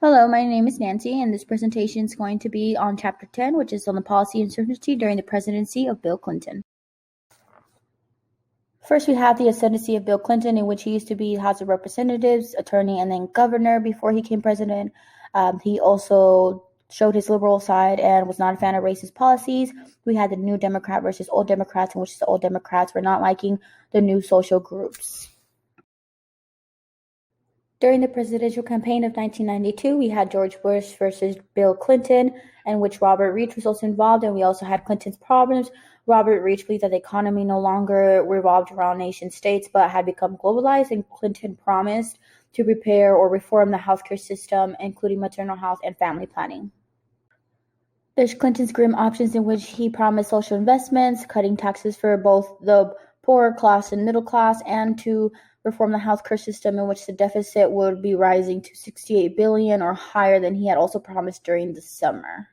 Hello, my name is Nancy, and this presentation is going to be on Chapter 10, which is on the policy uncertainty during the presidency of Bill Clinton. First, we have the ascendancy of Bill Clinton, in which he used to be House of Representatives, attorney, and then governor before he became president. He also showed his liberal side and was not a fan of racist policies. We had the New Democrat versus Old Democrats, in which the Old Democrats were not liking the new social groups. During the presidential campaign of 1992, we had George Bush versus Bill Clinton, in which Robert Reich was also involved, and we also had Clinton's problems. Robert Reich believed that the economy no longer revolved around nation states but had become globalized, and Clinton promised to repair or reform the healthcare system, including maternal health and family planning. There's Clinton's grim options, in which he promised social investments, cutting taxes for both the poorer class and middle class, and to reform the healthcare system, in which the deficit would be rising to $68 billion or higher than he had also promised during the summer.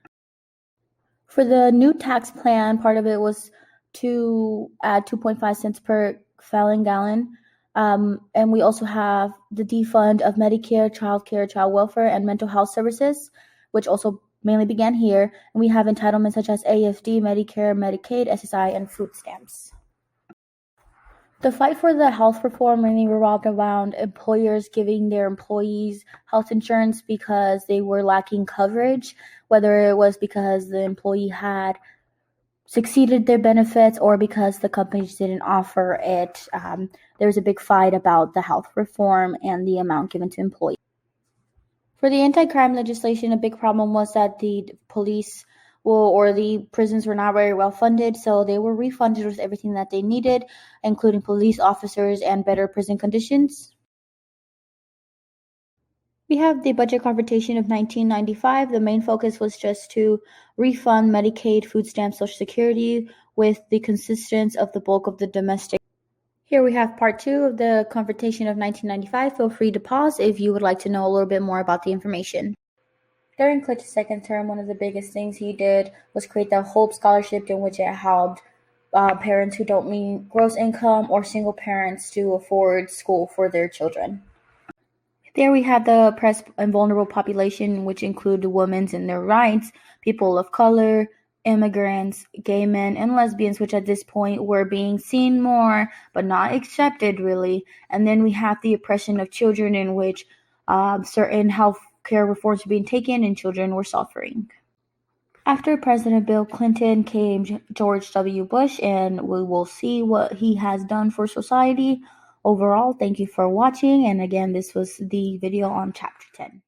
For the new tax plan, part of it was to add 2.5 cents per gallon. And we also have the defund of Medicare, child care, child welfare, and mental health services, which also mainly began here. And we have entitlements such as ASW, Medicare, Medicaid, SSI, and food stamps. The fight for the health reform mainly revolved around employers giving their employees health insurance because they were lacking coverage, whether it was because the employee had succeeded their benefits or because the companies didn't offer it. There was a big fight about the health reform and the amount given to employees. For the anti-crime legislation, a big problem was that the police or the prisons were not very well funded, so they were refunded with everything that they needed, including police officers and better prison conditions. We have the budget confrontation of 1995. The main focus was just to refund Medicaid, food stamps, Social Security with the consistence of the bulk of the domestic. Here we have part 2 of the confrontation of 1995. Feel free to pause if you would like to know a little bit more about the information. During Clinton's second term, one of the biggest things he did was create the Hope Scholarship, in which it helped parents who don't meet gross income or single parents to afford school for their children. There we have the oppressed and vulnerable population, which include the women and their rights, people of color, immigrants, gay men, and lesbians, which at this point were being seen more but not accepted really. And then we have the oppression of children, in which certain health care reforms were being taken and children were suffering. After President Bill Clinton came George W. Bush, and we will see what he has done for society. Overall, thank you for watching, and again, this was the video on Chapter 10.